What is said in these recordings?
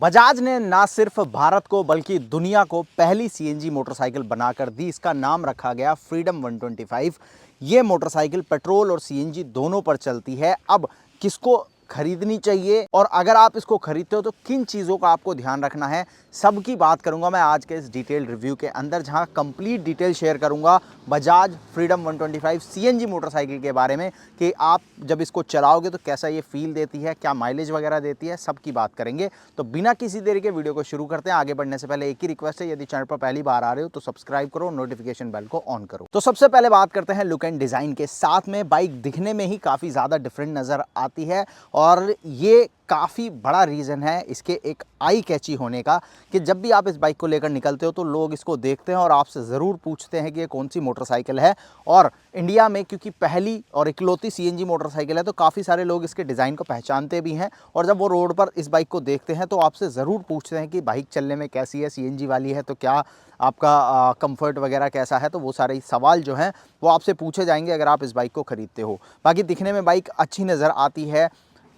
बजाज ने ना सिर्फ भारत को बल्कि दुनिया को पहली सीएनजी मोटरसाइकिल बनाकर दी। इसका नाम रखा गया फ्रीडम 125। ये मोटरसाइकिल पेट्रोल और सीएनजी दोनों पर चलती है। अब किसको खरीदनी चाहिए और अगर आप इसको खरीदते हो तो किन चीज़ों का आपको ध्यान रखना है, सबकी बात करूंगा मैं आज के इस डिटेल रिव्यू के अंदर, जहां कंप्लीट डिटेल शेयर करूंगा बजाज फ्रीडम 125 सीएनजी मोटरसाइकिल के बारे में कि आप जब इसको चलाओगे तो कैसा ये फील देती है, क्या माइलेज वगैरह देती है, सबकी बात करेंगे। तो बिना किसी देरी के वीडियो को शुरू करते हैं। आगे बढ़ने से पहले एक ही रिक्वेस्ट है, यदि चैनल पर पहली बार आ रहे हो तो सब्सक्राइब करो, नोटिफिकेशन बेल को ऑन करो। तो सबसे पहले बात करते हैं लुक एंड डिज़ाइन के। साथ में बाइक दिखने में ही काफ़ी ज़्यादा डिफरेंट नज़र आती है और ये काफ़ी बड़ा रीज़न है इसके एक आई कैची होने का कि जब भी आप इस बाइक को लेकर निकलते हो तो लोग इसको देखते हैं और आपसे ज़रूर पूछते हैं कि ये कौन सी मोटरसाइकिल है। और इंडिया में क्योंकि पहली और इकलौती सीएनजी मोटरसाइकिल है तो काफ़ी सारे लोग इसके डिज़ाइन को पहचानते भी हैं और जब वो रोड पर इस बाइक को देखते हैं तो आपसे ज़रूर पूछते हैं कि बाइक चलने में कैसी है, सीएनजी वाली है तो क्या आपका कंफर्ट वगैरह कैसा है। तो वो सारे सवाल जो हैं वो आपसे पूछे जाएंगे अगर आप इस बाइक को ख़रीदते हो। बाकी दिखने में बाइक अच्छी नज़र आती है।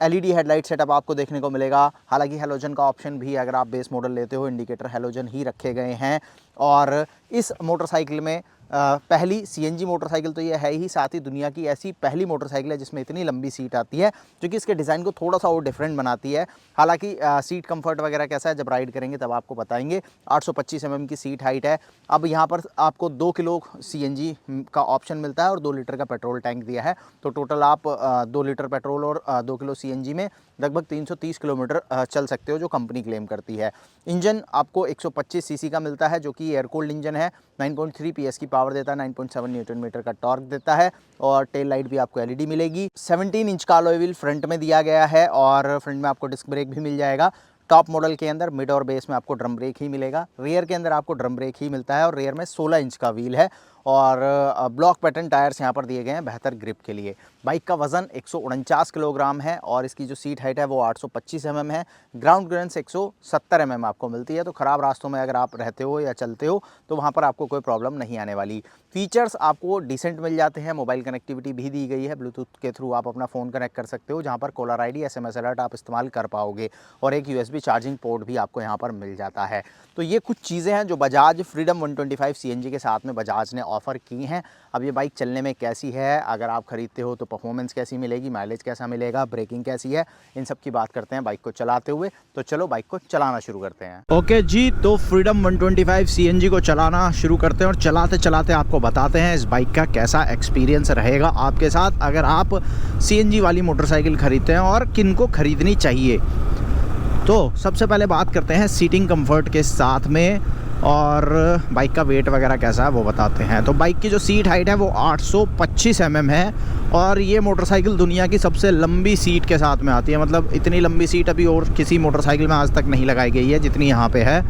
एलईडी हेडलाइट सेटअप आपको देखने को मिलेगा। हालांकि हेलोजन का ऑप्शन भी अगर आप बेस मॉडल लेते हो इंडिकेटर हेलोजन ही रखे गए हैं। और इस मोटरसाइकिल में पहली सीएनजी मोटरसाइकिल तो ये है ही, साथ ही दुनिया की ऐसी पहली मोटरसाइकिल है जिसमें इतनी लंबी सीट आती है जो कि इसके डिज़ाइन को थोड़ा सा और डिफरेंट बनाती है। हालांकि सीट कंफर्ट वगैरह कैसा है जब राइड करेंगे तब आपको बताएंगे। 825 mm की सीट हाइट है। अब यहाँ पर आपको 2 किलो सीएनजी का ऑप्शन मिलता है और 2 लीटर का पेट्रोल टैंक दिया है। तो टोटल आप 2 लीटर पेट्रोल और 2 किलो सीएनजी में लगभग 330 किलोमीटर चल सकते हो जो कंपनी क्लेम करती है। इंजन आपको 125 सीसी का मिलता है जो कि एयर कूल्ड इंजन है। 9.3 PS की पावर देता है, 9.7 न्यूटन मीटर का टॉर्क देता है और टेल लाइट भी आपको एलईडी मिलेगी। 17 इंच का अलॉय व्हील फ्रंट में दिया गया है और फ्रंट में आपको डिस्क ब्रेक भी मिल जाएगा। टॉप मॉडल के अंदर मिड और बेस में आपको ड्रम ब्रेक ही मिलेगा। रियर के अंदर आपको ड्रम ब्रेक ही मिलता है और रियर में 16 इंच का व्हील है और ब्लॉक पैटर्न टायर्स यहाँ पर दिए गए हैं बेहतर ग्रिप के लिए। बाइक का वज़न 149 किलोग्राम है और इसकी जो सीट हाइट है वो 825 mm है। ग्राउंड क्लियरेंस 170 mm आपको मिलती है। तो ख़राब रास्तों में अगर आप रहते हो या चलते हो तो वहाँ पर आपको कोई प्रॉब्लम नहीं आने वाली। फीचर्स आपको डिसेंट मिल जाते हैं। मोबाइल कनेक्टिविटी भी दी गई है, ब्लूटूथ के थ्रू आप अपना फ़ोन कनेक्ट कर सकते हो जहाँ पर कॉलर आईडी SMS अलर्ट आप इस्तेमाल कर पाओगे और एक USB चार्जिंग पोर्ट भी आपको यहाँ पर मिल जाता है। तो ये कुछ चीज़ें हैं जो बजाज फ्रीडम 125 सीएनजी के साथ में बजाज ने ऑफ़र की हैं। अब ये बाइक चलने में कैसी है, अगर आप ख़रीदते हो तो परफॉर्मेंस कैसी मिलेगी, माइलेज कैसा मिलेगा, ब्रेकिंग कैसी है, इन सब की बात करते हैं बाइक को चलाते हुए। तो चलो बाइक को चलाना शुरू करते हैं। ओके जी, तो फ्रीडम 125 सीएनजी को चलाना शुरू करते हैं और चलाते चलाते आपको बताते हैं इस बाइक का कैसा एक्सपीरियंस रहेगा आपके साथ अगर आप सीएनजी वाली मोटरसाइकिल खरीदते हैं और किन को ख़रीदनी चाहिए। तो सबसे पहले बात करते हैं सीटिंग कंफर्ट के साथ में और बाइक का वेट वगैरह कैसा है वो बताते हैं। तो बाइक की जो सीट हाइट है वो 825 mm है और ये मोटरसाइकिल दुनिया की सबसे लंबी सीट के साथ में आती है। मतलब इतनी लंबी सीट अभी और किसी मोटरसाइकिल में आज तक नहीं लगाई गई है जितनी यहाँ पे है।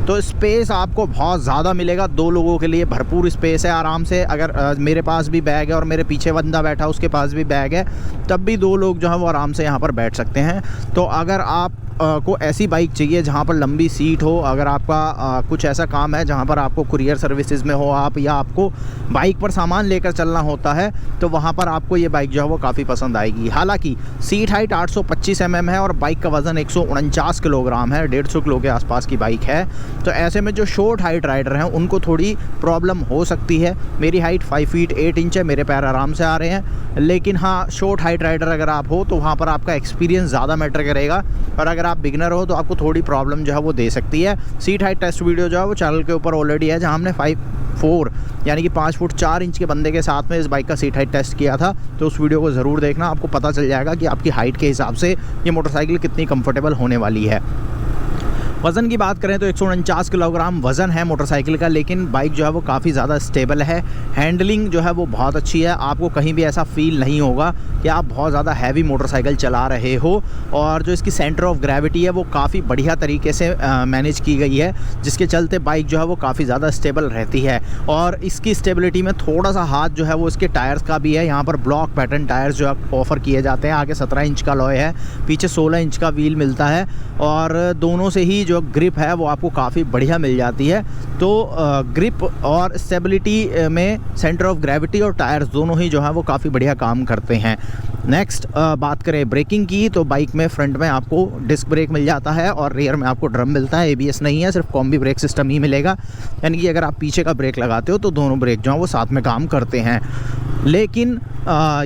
तो स्पेस आपको बहुत ज़्यादा मिलेगा, 2 लोगों के लिए भरपूर स्पेस है आराम से। अगर मेरे पास भी बैग है और मेरे पीछे बंदा बैठा उसके पास भी बैग है तब भी 2 लोग जो है वो आराम से यहाँ पर बैठ सकते हैं। तो अगर आप को ऐसी बाइक चाहिए जहाँ पर लंबी सीट हो, अगर आपका कुछ ऐसा काम है जहाँ पर आपको कुरियर सर्विसेज में हो आप या आपको बाइक पर सामान लेकर चलना होता है तो वहाँ पर आपको ये बाइक जो है वो काफ़ी पसंद आएगी। हालांकि सीट हाइट 825 mm है और बाइक का वज़न 149 किलोग्राम है, 150 किलो के आसपास की बाइक है। तो ऐसे में जो शॉर्ट हाइट राइडर हैं उनको थोड़ी प्रॉब्लम हो सकती है। मेरी हाइट 5 फीट 8 इंच है, मेरे पैर आराम से आ रहे हैं। लेकिन हाँ, शॉर्ट हाइट राइडर अगर आप हो तो वहाँ पर आपका एक्सपीरियंस ज़्यादा मैटर करेगा और अगर आप बिगनर हो तो आपको थोड़ी प्रॉब्लम जो है वो दे सकती है। सीट हाइट टेस्ट वीडियो जो है वो चैनल के ऊपर ऑलरेडी है जहाँ हमने 5'4" यानी कि 5 फुट 4 इंच के बंदे के साथ में इस बाइक का सीट हाइट टेस्ट किया था। तो उस वीडियो को ज़रूर देखना, आपको पता चल जाएगा कि आपकी हाइट के हिसाब से ये मोटरसाइकिल कितनी कंफर्टेबल होने वाली है। वज़न की बात करें तो 149 किलोग्राम वज़न है मोटरसाइकिल का, लेकिन बाइक जो है वो काफ़ी ज़्यादा स्टेबल है। हैंडलिंग जो है वो बहुत अच्छी है, आपको कहीं भी ऐसा फील नहीं होगा कि आप बहुत ज़्यादा हैवी मोटरसाइकिल चला रहे हो। और जो इसकी सेंटर ऑफ ग्रेविटी है वो काफ़ी बढ़िया तरीके से मैनेज की गई है, जिसके चलते बाइक जो है वो काफ़ी ज़्यादा स्टेबल रहती है। और इसकी स्टेबिलिटी में थोड़ा सा हाथ जो है वो इसके टायर्स का भी है। यहाँ पर ब्लॉक पैटर्न टायर्स जो ऑफ़र किए जाते हैं। आगे 17 इंच का अलॉय है, पीछे 16 इंच का व्हील मिलता है और दोनों से ही जो ग्रिप है वो आपको काफ़ी बढ़िया मिल जाती है। तो ग्रिप और स्टेबिलिटी में सेंटर ऑफ ग्रेविटी और टायर्स दोनों ही जो है वो काफ़ी बढ़िया काम करते हैं। नेक्स्ट बात करें ब्रेकिंग की, तो बाइक में फ्रंट में आपको डिस्क ब्रेक मिल जाता है और रियर में आपको ड्रम मिलता है। एबीएस नहीं है, सिर्फ कॉम्बी ब्रेक सिस्टम ही मिलेगा, यानी कि अगर आप पीछे का ब्रेक लगाते हो तो दोनों ब्रेक जो हैं वो साथ में काम करते हैं। लेकिन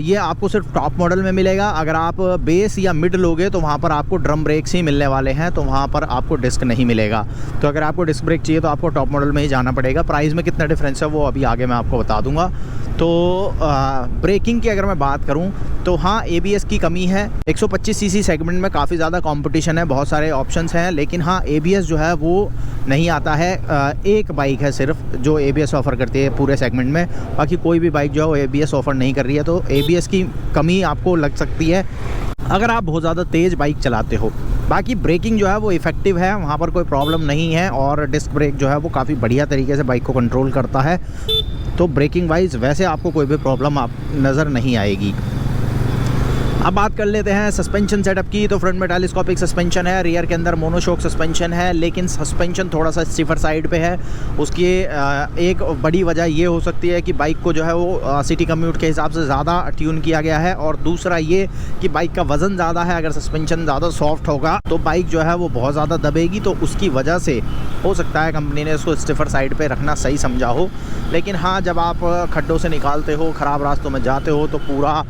ये आपको सिर्फ टॉप मॉडल में मिलेगा। अगर आप बेस या मिड लोगे तो वहाँ पर आपको ड्रम ब्रेक्स ही मिलने वाले हैं, तो वहाँ पर आपको डिस्क नहीं मिलेगा। तो अगर आपको डिस्क ब्रेक चाहिए तो आपको टॉप मॉडल में ही जाना पड़ेगा। प्राइस में कितना डिफरेंस है वो अभी आगे मैं आपको बता दूंगा। तो ब्रेकिंग की अगर मैं बात करूं तो हाँ, एबीएस की कमी है। 125 सीसी सेगमेंट में काफ़ी ज़्यादा कंपटीशन है, बहुत सारे ऑप्शंस हैं, लेकिन हाँ एबीएस जो है वो नहीं आता है। एक बाइक है सिर्फ जो एबीएस ऑफ़र करती है पूरे सेगमेंट में, बाकी कोई भी बाइक जो है वो एबीएस ऑफ़र नहीं कर रही है। तो एबीएस की कमी आपको लग सकती है अगर आप बहुत ज़्यादा तेज़ बाइक चलाते हो। बाकी ब्रेकिंग जो है वो इफ़ेक्टिव है, वहाँ पर कोई प्रॉब्लम नहीं है, और डिस्क ब्रेक जो है वो काफ़ी बढ़िया तरीके से बाइक को कंट्रोल करता है। तो ब्रेकिंग वाइज वैसे आपको कोई भी प्रॉब्लम आप नज़र नहीं आएगी। अब बात कर लेते हैं सस्पेंशन सेटअप की। तो फ्रंट में टेलीस्कोपिक सस्पेंशन है, रियर के अंदर मोनोशॉक सस्पेंशन है, लेकिन सस्पेंशन थोड़ा सा स्टिफर साइड पे है। उसकी एक बड़ी वजह ये हो सकती है कि बाइक को जो है वो सिटी कम्यूट के हिसाब से ज़्यादा ट्यून किया गया है, और दूसरा ये कि बाइक का वज़न ज़्यादा है। अगर सस्पेंशन ज़्यादा सॉफ्ट होगा तो बाइक जो है वो बहुत ज़्यादा दबेगी, तो उसकी वजह से हो सकता है कंपनी ने उसको स्टिफर साइड पर रखना सही समझा हो। लेकिन हाँ, जब आप खड्डों से निकालते हो, ख़राब रास्तों में जाते हो, तो पूरा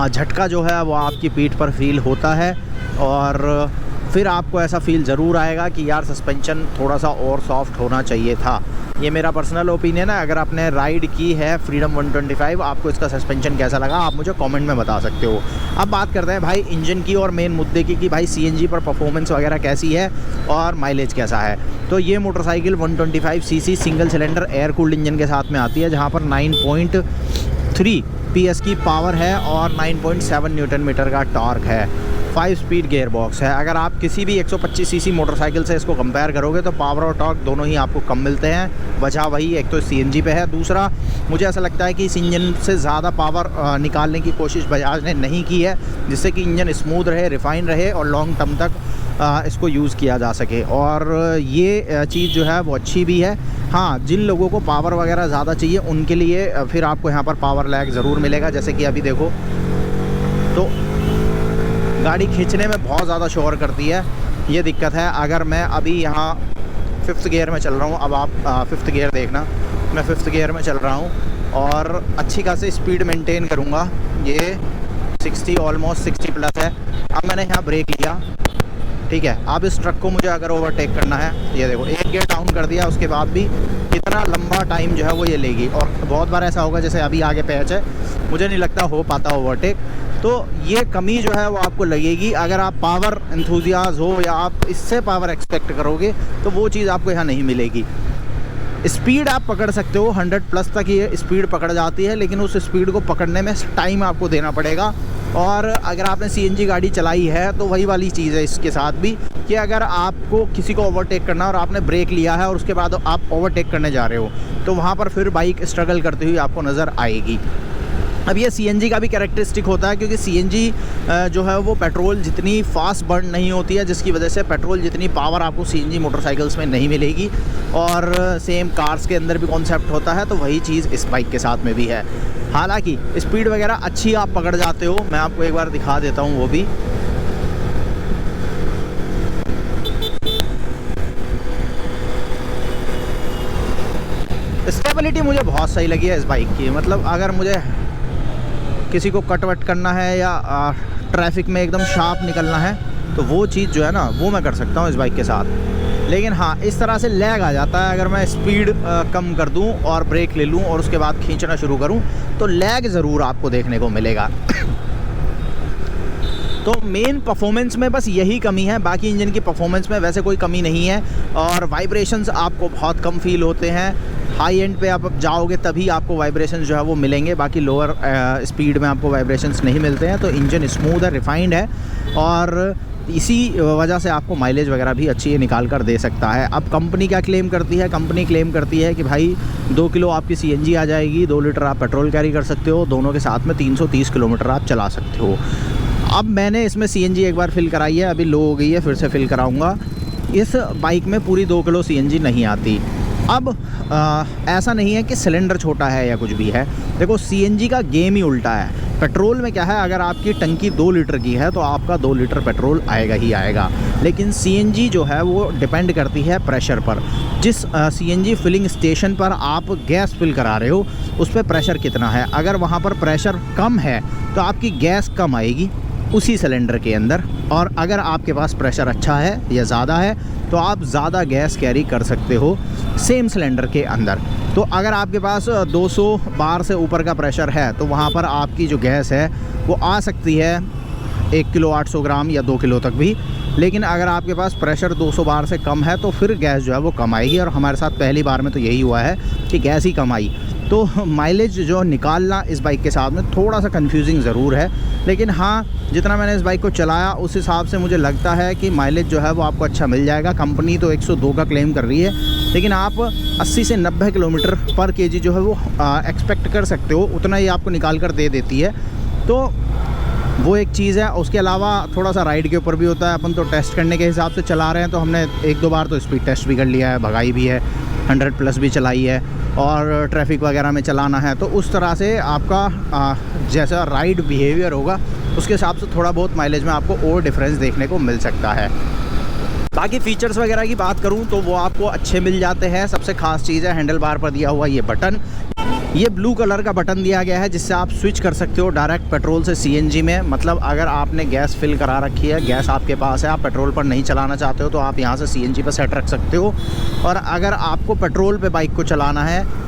झटका जो है वो आपकी पीठ पर फील होता है, और फिर आपको ऐसा फील ज़रूर आएगा कि यार सस्पेंशन थोड़ा सा और सॉफ्ट होना चाहिए था। ये मेरा पर्सनल ओपिनियन है। अगर आपने राइड की है फ्रीडम 125, आपको इसका सस्पेंशन कैसा लगा आप मुझे कमेंट में बता सकते हो। अब बात करते हैं भाई इंजन की और मेन मुद्दे की कि भाई सीएनजी पर परफॉर्मेंस वगैरह कैसी है और माइलेज कैसा है। तो ये motorcycle 125 CC single cylinder air cooled engine के साथ में आती है, जहाँ पर 9.3 पीएस की पावर है और 9.7 न्यूटन मीटर का टॉर्क है। 5 स्पीड गियर बॉक्स है। अगर आप किसी भी 125 सीसी मोटरसाइकिल से इसको कंपेयर करोगे तो पावर और टॉर्क दोनों ही आपको कम मिलते हैं। वजह वही, एक तो सीएनजी पे है, दूसरा मुझे ऐसा लगता है कि इस इंजन से ज़्यादा पावर निकालने की कोशिश बजाज ने नहीं की है, जिससे कि इंजन स्मूथ रहे, रिफाइन रहे और लॉन्ग टर्म तक इसको यूज़ किया जा सके। और ये चीज़ जो है वो अच्छी भी है। हाँ, जिन लोगों को पावर वगैरह ज़्यादा चाहिए उनके लिए फिर आपको यहाँ पर पावर लैग ज़रूर मिलेगा। जैसे कि अभी देखो तो गाड़ी खींचने में बहुत ज़्यादा शोर करती है, ये दिक्कत है। अगर मैं अभी यहाँ 5th गियर में चल रहा हूँ, अब आप 5th गियर देखना, मैं 5th गियर में चल रहा हूँ और अच्छी खासी स्पीड मेंटेन करूँगा। ये 60 ऑलमोस्ट 60 प्लस है। अब मैंने यहाँ ब्रेक लिया, ठीक है। अब इस ट्रक को मुझे अगर ओवरटेक करना है, ये देखो एक गियर डाउन कर दिया, उसके बाद भी कितना लंबा टाइम जो है वो ये लेगी। और बहुत बार ऐसा होगा, जैसे अभी आगे पैच है, मुझे नहीं लगता हो पाता ओवरटेक। तो ये कमी जो है वो आपको लगेगी। अगर आप पावर एंथुजियास्ट हो या आप इससे पावर एक्सपेक्ट करोगे तो वो चीज़ आपको यहाँ नहीं मिलेगी। स्पीड आप पकड़ सकते हो, 100 प्लस तक ये स्पीड पकड़ जाती है, लेकिन उस स्पीड को पकड़ने में टाइम आपको देना पड़ेगा। और अगर आपने सीएनजी गाड़ी चलाई है तो वही वाली चीज़ है इसके साथ भी, कि अगर आपको किसी को ओवरटेक करना और आपने ब्रेक लिया है और उसके बाद आप ओवरटेक करने जा रहे हो, तो वहाँ पर फिर बाइक स्ट्रगल करती हुई आपको नज़र आएगी। अब ये सीएनजी का भी कैरेक्टरिस्टिक होता है, क्योंकि सीएनजी जो है वो पेट्रोल जितनी फास्ट बर्न नहीं होती है, जिसकी वजह से पेट्रोल जितनी पावर आपको सीएनजी मोटरसाइकिल्स में नहीं मिलेगी। और सेम कार्स के अंदर भी कॉन्सेप्ट होता है, तो वही चीज़ इस बाइक के साथ में भी है। हालांकि स्पीड वगैरह अच्छी आप पकड़ जाते हो, मैं आपको एक बार दिखा देता हूँ वो भी। स्टेबिलिटी मुझे बहुत सही लगी है इस बाइक की। मतलब अगर मुझे किसी को कट वट करना है या ट्रैफिक में एकदम शार्प निकलना है तो वो चीज़ जो है ना वो मैं कर सकता हूँ इस बाइक के साथ। लेकिन हाँ, इस तरह से लैग आ जाता है अगर मैं स्पीड कम कर दूँ और ब्रेक ले लूँ और उसके बाद खींचना शुरू करूँ, तो लैग ज़रूर आपको देखने को मिलेगा। तो मेन परफॉर्मेंस में बस यही कमी है, बाकी इंजन की परफॉर्मेंस में वैसे कोई कमी नहीं है। और वाइब्रेशंस आपको बहुत कम फील होते हैं। हाई एंड पे आप जाओगे तभी आपको वाइब्रेशंस जो है वो मिलेंगे, बाकी लोअर स्पीड में आपको वाइब्रेशंस नहीं मिलते हैं। तो इंजन स्मूथ है, रिफाइंड है, और इसी वजह से आपको माइलेज वगैरह भी अच्छी निकाल कर दे सकता है। अब कंपनी क्या क्लेम करती है? कंपनी क्लेम करती है कि भाई 2 किलो आपकी सीएनजी आ जाएगी, 2 लीटर आप पेट्रोल कैरी कर सकते हो, दोनों के साथ में 330 किलोमीटर आप चला सकते हो। अब मैंने इसमें सीएनजी एक बार फिल कराई है, अभी लो हो गई है, फिर से फिल कराऊंगा। इस बाइक में पूरी 2 किलो सीएनजी नहीं आती। अब ऐसा नहीं है कि सिलेंडर छोटा है या कुछ भी है। देखो, सीएनजी का गेम ही उल्टा है। पेट्रोल में क्या है, अगर आपकी टंकी 2 लीटर की है तो आपका 2 लीटर पेट्रोल आएगा ही आएगा। लेकिन सीएनजी जो है वो डिपेंड करती है प्रेशर पर। जिस सीएनजी फिलिंग स्टेशन पर आप गैस फिल करा रहे हो उस पर प्रेशर कितना है। अगर वहाँ पर प्रेशर कम है तो आपकी गैस कम आएगी उसी सिलेंडर के अंदर, और अगर आपके पास प्रेशर अच्छा है या ज़्यादा है तो आप ज़्यादा गैस कैरी कर सकते हो सेम सिलेंडर के अंदर। तो अगर आपके पास 200 बार से ऊपर का प्रेशर है तो वहाँ पर आपकी जो गैस है वो आ सकती है 1 किलो 800 ग्राम या 2 किलो तक भी। लेकिन अगर आपके पास प्रेशर 200 बार से कम है तो फिर गैस जो है वो कम आएगी, और हमारे साथ पहली बार में तो यही हुआ है कि गैस ही कम आई। तो माइलेज जो निकालना इस बाइक के साथ में थोड़ा सा कंफ्यूजिंग ज़रूर है, लेकिन हाँ जितना मैंने इस बाइक को चलाया उस हिसाब से मुझे लगता है कि माइलेज जो है वो आपको अच्छा मिल जाएगा। कंपनी तो 102 का क्लेम कर रही है, लेकिन आप 80 से 90 किलोमीटर पर केजी जो है वो एक्सपेक्ट कर सकते हो, उतना ही आपको निकाल कर दे देती है। तो वो एक चीज़ है। उसके अलावा थोड़ा सा राइड के ऊपर भी होता है। अपन तो टेस्ट करने के हिसाब से चला रहे हैं, तो हमने 1-2 बार तो स्पीड टेस्ट भी कर लिया है, भगाई भी है, 100+ भी चलाई है, और ट्रैफिक वगैरह में चलाना है तो उस तरह से आपका जैसा राइड बिहेवियर होगा उसके हिसाब से थोड़ा बहुत माइलेज में आपको और डिफरेंस देखने को मिल सकता है। बाकी फ़ीचर्स वगैरह की बात करूं तो वो आपको अच्छे मिल जाते हैं। सबसे ख़ास चीज़ है हैंडल बार पर दिया हुआ ये बटन। ये ब्लू कलर का बटन दिया गया है जिससे आप स्विच कर सकते हो डायरेक्ट पेट्रोल से सीएनजी में। मतलब अगर आपने गैस फिल करा रखी है, गैस आपके पास है, आप पेट्रोल पर नहीं चलाना चाहते हो तो आप यहाँ से सीएनजी पर सेट रख सकते हो। और अगर आपको पेट्रोल पे बाइक को चलाना है,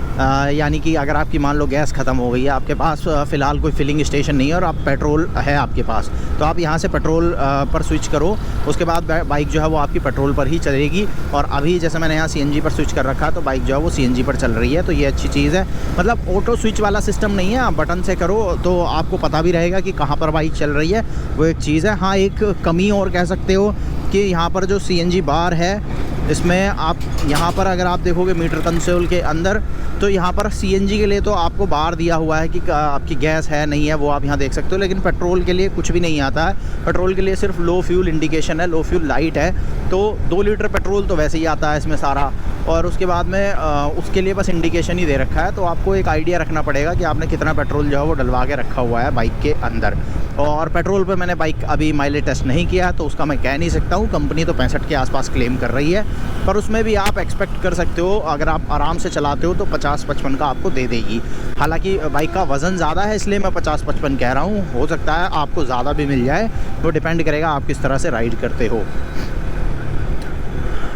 यानी कि अगर आपकी मान लो गैस ख़त्म हो गई है, आपके पास फ़िलहाल कोई फिलिंग स्टेशन नहीं है और आप पेट्रोल है आपके पास, तो आप यहाँ से पेट्रोल पर स्विच करो। उसके बाद बाइक जो है वो आपकी पेट्रोल पर ही चलेगी। और अभी जैसे मैंने यहाँ सीएनजी पर स्विच कर रखा तो बाइक जो है वो सीएनजी पर चल रही है, तो ये अच्छी चीज़ है। मतलब ऑटो स्विच वाला सिस्टम नहीं है, आप बटन से करो तो आपको पता भी रहेगा कि कहाँ पर बाइक चल रही है, वो एक चीज़ है। हाँ, एक कमी और कह सकते हो कि यहाँ पर जो सीएनजी बार है इसमें आप यहाँ पर अगर आप देखोगे मीटर कंसोल के अंदर, तो यहाँ पर सीएनजी के लिए तो आपको बार दिया हुआ है कि आपकी गैस है नहीं है, वो आप यहाँ देख सकते हो। लेकिन पेट्रोल के लिए कुछ भी नहीं आता है। पेट्रोल के लिए सिर्फ लो फ्यूल इंडिकेशन है, लो फ्यूल लाइट है। तो 2 लीटर पेट्रोल तो वैसे ही आता है इसमें सारा, और उसके बाद में उसके लिए बस इंडिकेशन ही दे रखा है। तो आपको एक आइडिया रखना पड़ेगा कि आपने कितना पेट्रोल जो है वो डलवा के रखा हुआ है बाइक के अंदर। और पेट्रोल पे मैंने बाइक अभी माइलेज टेस्ट नहीं किया तो उसका मैं कह नहीं सकता हूँ। कंपनी तो 65 के आसपास क्लेम कर रही है, पर उसमें भी आप एक्सपेक्ट कर सकते हो अगर आप आराम से चलाते हो तो 50-55 का आपको दे देगी। हालांकि बाइक का वज़न ज़्यादा है इसलिए मैं 50-55 कह रहा हूँ, हो सकता है आपको ज़्यादा भी मिल जाए, वो डिपेंड करेगा आप किस तरह से राइड करते हो।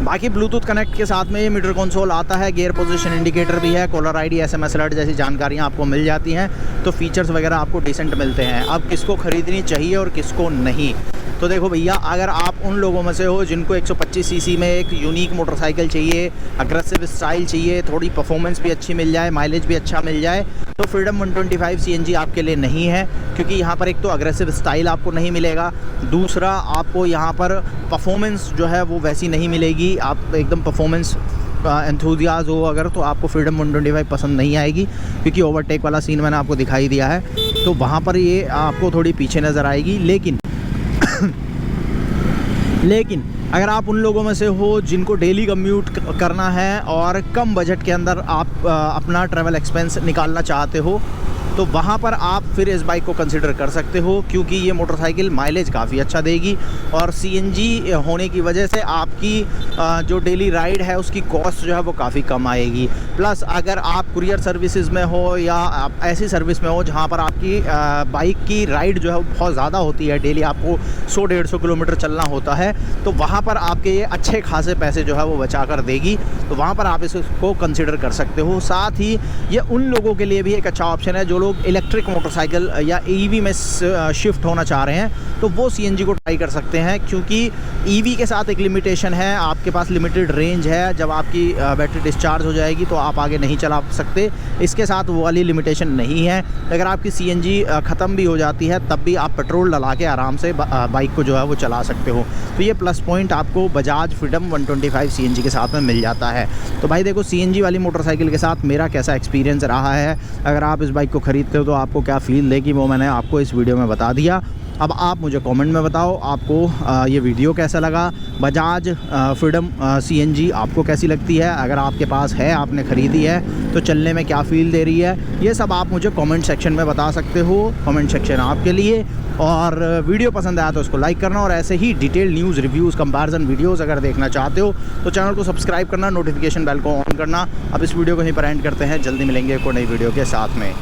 बाकी ब्लूटूथ कनेक्ट के साथ में ये मीटर कंसोल आता है, गियर पोजीशन इंडिकेटर भी है, कॉलर आईडी, एसएमएस अलर्ट जैसी जानकारियाँ आपको मिल जाती हैं। तो फीचर्स वगैरह आपको डिसेंट मिलते हैं। अब किसको ख़रीदनी चाहिए और किसको नहीं, तो देखो भैया, अगर आप उन लोगों में से हो जिनको 125 सीसी में एक यूनिक मोटरसाइकिल चाहिए, अग्रेसिव स्टाइल चाहिए, थोड़ी परफॉर्मेंस भी अच्छी मिल जाए, माइलेज भी अच्छा मिल जाए, तो फ्रीडम 125 सीएनजी आपके लिए नहीं है। क्योंकि यहाँ पर एक तो अग्रेसिव स्टाइल आपको नहीं मिलेगा, दूसरा आपको यहाँ पर परफॉर्मेंस जो है वो वैसी नहीं मिलेगी। आप एकदम परफॉर्मेंस एंथुजियास्ट हो अगर, तो आपको फ्रीडम 125 पसंद नहीं आएगी, क्योंकि ओवरटेक वाला सीन मैंने आपको दिखाई दिया है, तो वहाँ पर ये आपको थोड़ी पीछे नज़र आएगी। लेकिन अगर आप उन लोगों में से हो जिनको डेली कम्यूट करना है और कम बजट के अंदर आप अपना ट्रैवल एक्सपेंस निकालना चाहते हो, तो वहाँ पर आप फिर इस बाइक को कंसिडर कर सकते हो, क्योंकि ये मोटरसाइकिल माइलेज काफ़ी अच्छा देगी और सीएनजी होने की वजह से आपकी जो डेली राइड है उसकी कॉस्ट जो है वो काफ़ी कम आएगी। प्लस अगर आप कुरियर सर्विसेज में हो या आप ऐसी सर्विस में हो जहाँ पर आपकी बाइक की राइड जो है वो बहुत ज़्यादा होती है, डेली आपको 100-150 किलोमीटर चलना होता है, तो वहाँ पर आपके ये अच्छे खासे पैसे जो है वो बचा कर देगी, तो वहाँ पर आप इसको कंसिडर कर सकते हो। साथ ही ये उन लोगों के लिए भी एक अच्छा ऑप्शन है जो लोग इलेक्ट्रिक मोटरसाइकिल या ईवी में शिफ्ट होना चाह रहे हैं, तो वो सीएनजी को ट्राई कर सकते हैं। क्योंकि ईवी के साथ एक लिमिटेशन है, आपके पास लिमिटेड रेंज है, जब आपकी बैटरी डिस्चार्ज हो जाएगी तो आप आगे नहीं चला सकते। इसके साथ वो वाली लिमिटेशन नहीं है। अगर आपकी सीएनजी ख़त्म भी हो जाती है तब भी आप पेट्रोल डला के आराम से बाइक को जो है वो चला सकते हो। तो ये प्लस पॉइंट आपको बजाज फ्रीडम 125 सीएनजी के साथ में मिल जाता है। तो भाई देखो, सीएनजी वाली मोटरसाइकिल के साथ मेरा कैसा एक्सपीरियंस रहा है, अगर आप इस बाइक को खरीदते हो तो आपको क्या फ़ील देगी वो मैंने आपको इस वीडियो में बता दिया। अब आप मुझे कमेंट में बताओ आपको ये वीडियो कैसा लगा। बजाज फ्रीडम CNG आपको कैसी लगती है, अगर आपके पास है, आपने ख़रीदी है तो चलने में क्या फ़ील दे रही है, ये सब आप मुझे कमेंट सेक्शन में बता सकते हो। कमेंट सेक्शन आपके लिए। और वीडियो पसंद आया तो उसको लाइक करना, और ऐसे ही detail news, reviews, comparison videos अगर देखना चाहते हो तो चैनल को सब्सक्राइब करना, नोटिफिकेशन बेल को ऑन करना। अब इस वीडियो को यहीं पर एंड करते हैं, जल्दी मिलेंगे एक और नई वीडियो के साथ में।